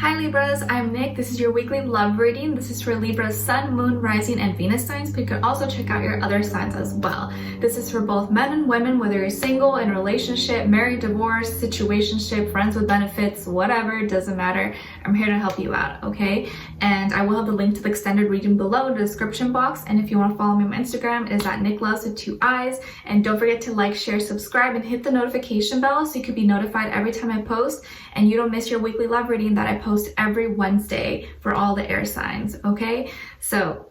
Hi Libras, I'm Nick. This is your weekly love reading. This is for Libra's Sun, Moon, Rising, and Venus signs, but you can also check out your other signs as well. This is for both men and women, whether you're single, in a relationship, married, divorced, situationship, friends with benefits, whatever, it doesn't matter. I'm here to help you out, okay? And I will have the link to the extended reading below in the description box. And if you want to follow me on my Instagram, it is at Nicloves with 2 eyes. And don't forget to like, share, subscribe, and hit the notification bell so you can be notified every time I post and you don't miss your weekly love reading that I post every Wednesday for all the air signs, okay? So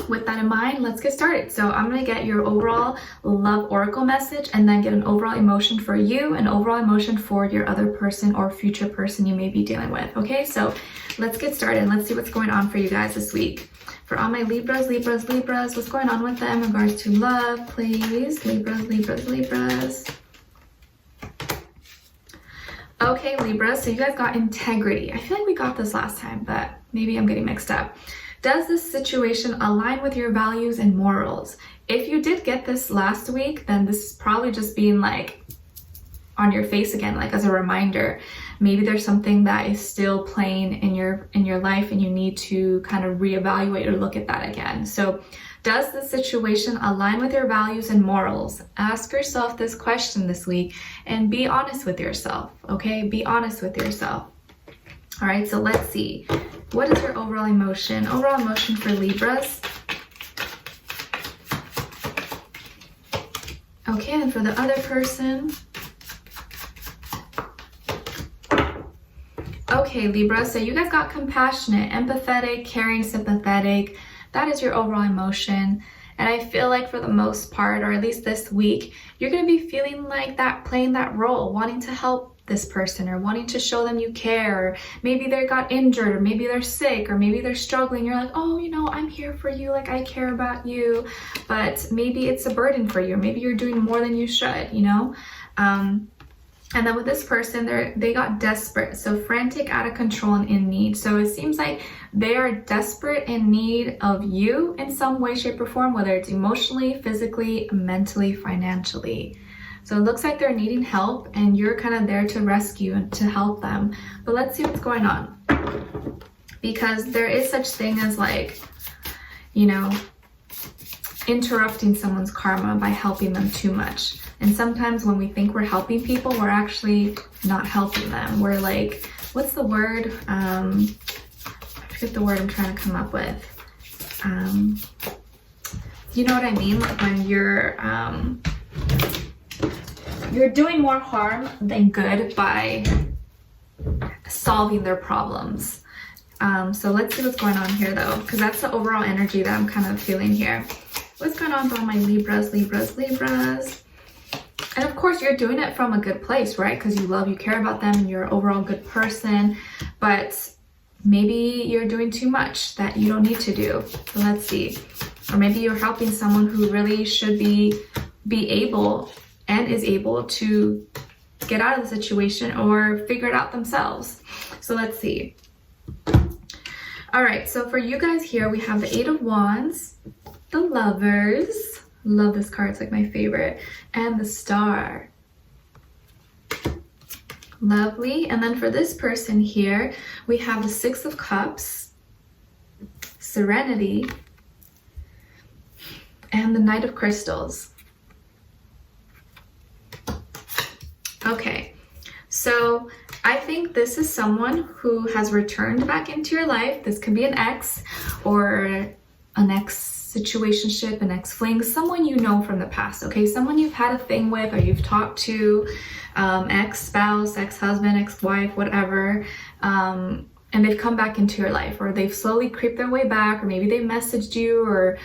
with that in mind, let's get started. So I'm going to get your overall love oracle message and then get an overall emotion for you, an overall emotion for your other person or future person you may be dealing with, okay? So let's get started. Let's see what's going on for you guys this week. For all my Libras, what's going on with them in regards to love, please? Libras. Okay, Libra, so you guys got integrity. I feel like we got this last time, but maybe I'm getting mixed up. Does this situation align with your values and morals? If you did get this last week, then this is probably just being like on your face again, like as a reminder. Maybe there's something that is still playing in your life and you need to kind of reevaluate or look at that again. So does the situation align with your values and morals? Ask yourself this question this week and be honest with yourself, okay? Be honest with yourself. All right, so let's see. What is your overall emotion? Overall emotion for Libras. Okay, and for the other person. Okay, Libra, so you guys got compassionate, empathetic, caring, sympathetic. That is your overall emotion. And I feel like for the most part, or at least this week, you're going to be feeling like that, playing that role, wanting to help this person or wanting to show them you care. Or maybe they got injured, or maybe they're sick, or maybe they're struggling. You're like, oh, you know, I'm here for you. Like, I care about you. But maybe it's a burden for you. Maybe you're doing more than you should, you know? And then with this person, they got desperate, so frantic, out of control, and in need. So it seems like they are desperate in need of you in some way, shape, or form, whether it's emotionally, physically, mentally, financially. So it looks like they're needing help and you're kind of there to rescue and to help them. But let's see what's going on. Because there is such thing as like, you know, interrupting someone's karma by helping them too much. And sometimes when we think we're helping people, we're actually not helping them. We're like, what's the word? I forget the word I'm trying to come up with. You know what I mean? Like when you're doing more harm than good by solving their problems. So let's see what's going on here though, because that's the overall energy that I'm kind of feeling here. What's going on with all my Libras? And of course, you're doing it from a good place, right? Because you love, you care about them, and you're an overall good person. But maybe you're doing too much that you don't need to do. So let's see. Or maybe you're helping someone who really should be able and is able to get out of the situation or figure it out themselves. So let's see. All right, so for you guys here, we have the 8 of Wands, the Lovers. Love this card, it's like my favorite. And the Star. Lovely. And then for this person here, we have the 6 of Cups, Serenity, and the Knight of Crystals. Okay, so I think this is someone who has returned back into your life. This could be an ex or an ex situationship, an ex-fling, someone you know from the past, okay? Someone you've had a thing with or you've talked to, ex-spouse, ex-husband, ex-wife, whatever, and they've come back into your life, or they've slowly creeped their way back, or maybe they messaged you or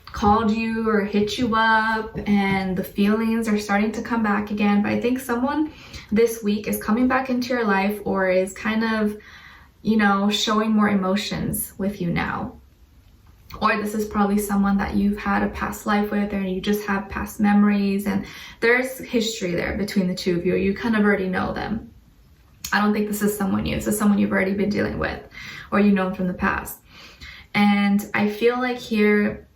called you or hit you up and the feelings are starting to come back again. But I think someone this week is coming back into your life or is kind of, you know, showing more emotions with you now. Or this is probably someone that you've had a past life with, or you just have past memories and there's history there between the two of you. You kind of already know them. I don't think this is someone new. This is someone you've already been dealing with or you know from the past. And I feel like here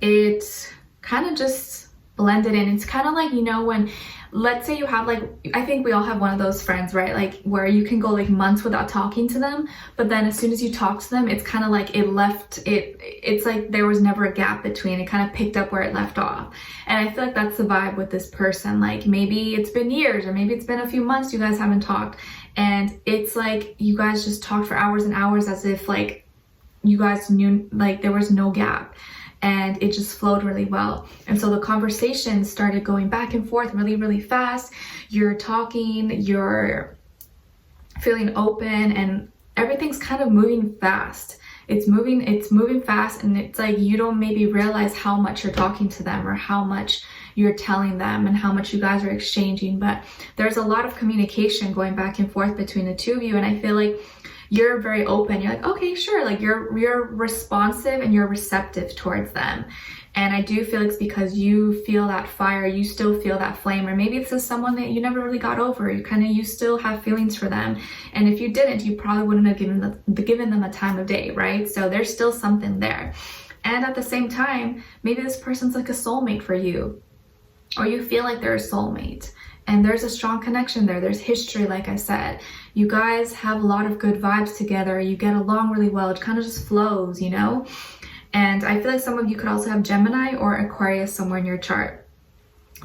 it kind of just blended in. It's kind of like, you know, when let's say you have like, I think we all have one of those friends, right? Like where you can go like months without talking to them, but then as soon as you talk to them, it's kind of like it's like there was never a gap between. It kind of picked up where it left off. And I feel like that's the vibe with this person. Like maybe it's been years, or maybe it's been a few months you guys haven't talked, and it's like you guys just talked for hours and hours as if like you guys knew, like there was no gap. And it just flowed really well. And so the conversation started going back and forth really, really fast. You're talking, you're feeling open, and everything's kind of moving fast. It's moving fast, and it's like you don't maybe realize how much you're talking to them or how much you're telling them and how much you guys are exchanging. But there's a lot of communication going back and forth between the two of you, and I feel like you're very open. You're like, okay, sure. Like you're responsive and you're receptive towards them. And I do feel it's because you feel that fire, you still feel that flame, or maybe this is someone that you never really got over. You still have feelings for them. And if you didn't, you probably wouldn't have given them a time of day, right? So there's still something there. And at the same time, maybe this person's like a soulmate for you, or you feel like they're a soulmate. And there's a strong connection there. There's history, like I said. You guys have a lot of good vibes together. You get along really well. It kind of just flows, you know? And I feel like some of you could also have Gemini or Aquarius somewhere in your chart.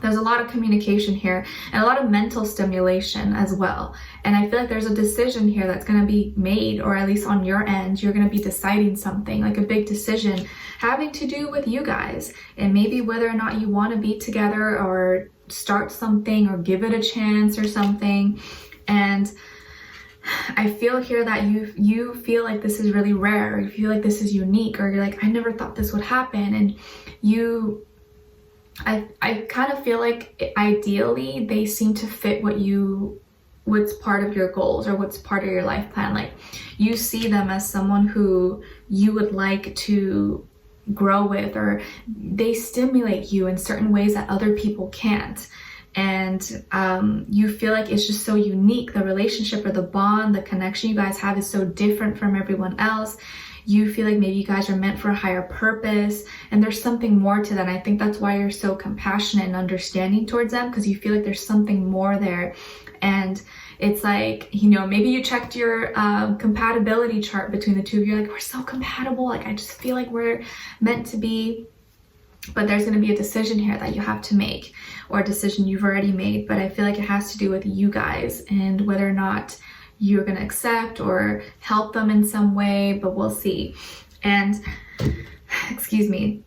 There's a lot of communication here and a lot of mental stimulation as well. And I feel like there's a decision here that's going to be made, or at least on your end, you're going to be deciding something, like a big decision having to do with you guys. And maybe whether or not you want to be together or start something or give it a chance or something. And I feel here that you feel like this is really rare, or you feel like this is unique, or you're like, I never thought this would happen. And I kind of feel like ideally they seem to fit what's part of your goals or what's part of your life plan. Like you see them as someone who you would like to grow with, or they stimulate you in certain ways that other people can't. And you feel like it's just so unique. The relationship or the bond, the connection you guys have is so different from everyone else. You feel like maybe you guys are meant for a higher purpose, and there's something more to that. And I think that's why you're so compassionate and understanding towards them, because you feel like there's something more there. And it's like, you know, maybe you checked your compatibility chart between the two of you. Like, we're so compatible. Like, I just feel like we're meant to be. But there's going to be a decision here that you have to make, or a decision you've already made. But I feel like it has to do with you guys and whether or not you're going to accept or help them in some way, but we'll see. And excuse me,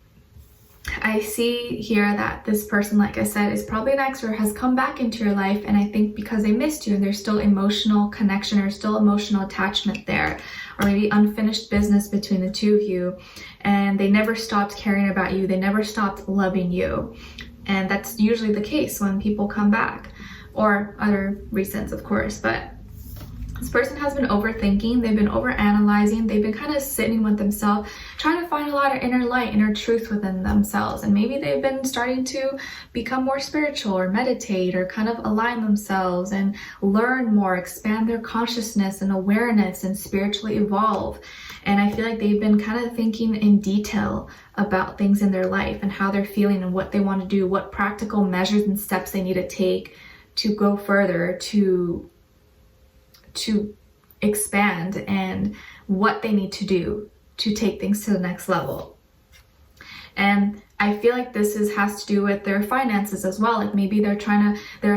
I see here that this person, like I said, is probably an ex or has come back into your life. And I think because they missed you and there's still emotional connection or still emotional attachment there, or maybe unfinished business between the two of you, and they never stopped caring about you. They never stopped loving you. And that's usually the case when people come back, or other reasons, of course. But this person has been overthinking, they've been overanalyzing, they've been kind of sitting with themselves, trying to find a lot of inner light, inner truth within themselves. And maybe they've been starting to become more spiritual or meditate or kind of align themselves and learn more, expand their consciousness and awareness and spiritually evolve. And I feel like they've been kind of thinking in detail about things in their life and how they're feeling and what they want to do, what practical measures and steps they need to take to go further, to expand, and what they need to do to take things to the next level. And I feel like this has to do with their finances as well. Like maybe they're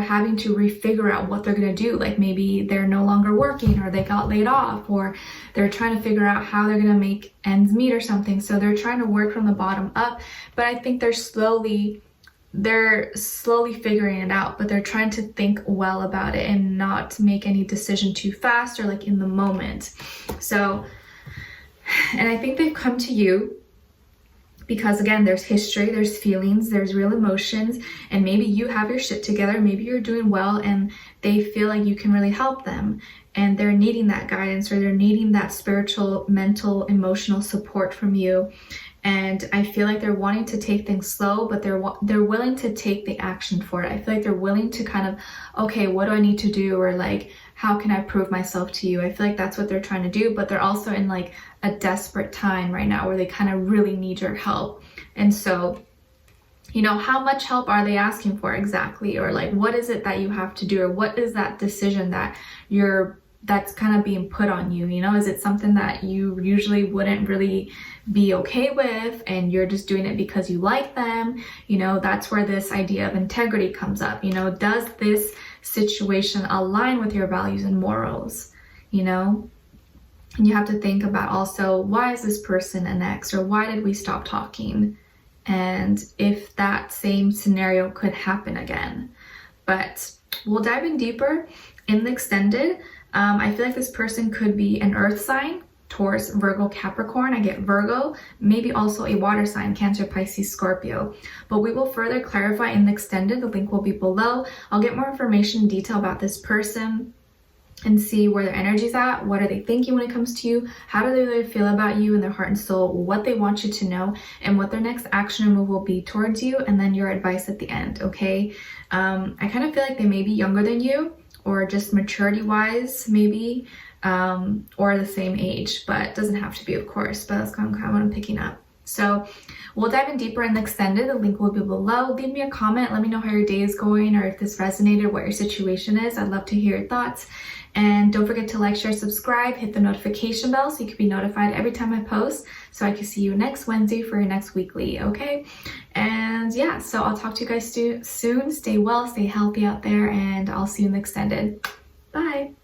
having to refigure out what they're going to do. Like maybe they're no longer working, or they got laid off, or they're trying to figure out how they're going to make ends meet or something. So they're trying to work from the bottom up, but I think they're slowly figuring it out, but they're trying to think well about it and not make any decision too fast or like in the moment. So, and I think they've come to you because, again, there's history, there's feelings, there's real emotions, and maybe you have your shit together, maybe you're doing well, and they feel like you can really help them, and they're needing that guidance, or they're needing that spiritual, mental, emotional support from you. And I feel like they're wanting to take things slow, but they're willing to take the action for it. I feel like they're willing to kind of, okay, what do I need to do? Or like, how can I prove myself to you? I feel like that's what they're trying to do, but they're also in like a desperate time right now where they kind of really need your help. And so You know, how much help are they asking for exactly? Or like, what is it that you have to do? Or what is that decision that that's kind of being put on you? You know, is it something that you usually wouldn't really be okay with and you're just doing it because you like them? You know, that's where this idea of integrity comes up. You know, does this situation align with your values and morals? You know, and you have to think about also, why is this person an ex, or why did we stop talking? And if that same scenario could happen again. But we'll dive in deeper in the extended. I feel like this person could be an earth sign, Taurus, Virgo, Capricorn. I get Virgo, maybe also a water sign, Cancer, Pisces, Scorpio. But we will further clarify in the extended. The link will be below. I'll get more information in detail about this person and see where their energy's at. What are they thinking when it comes to you? How do they really feel about you in their heart and soul? What they want you to know, and what their next action or move will be towards you, and then your advice at the end, okay? I kind of feel like they may be younger than you, or just maturity wise maybe, or the same age, but it doesn't have to be, of course, but that's kind of what I'm picking up. So we'll dive in deeper in the extended. The link will be below. Leave me a comment. Let me know how your day is going, or if this resonated, what your situation is. I'd love to hear your thoughts. And don't forget to like, share, subscribe, hit the notification bell so you can be notified every time I post, so I can see you next Wednesday for your next weekly, okay? And yeah, so I'll talk to you guys soon. Stay well, stay healthy out there, and I'll see you in the extended. Bye.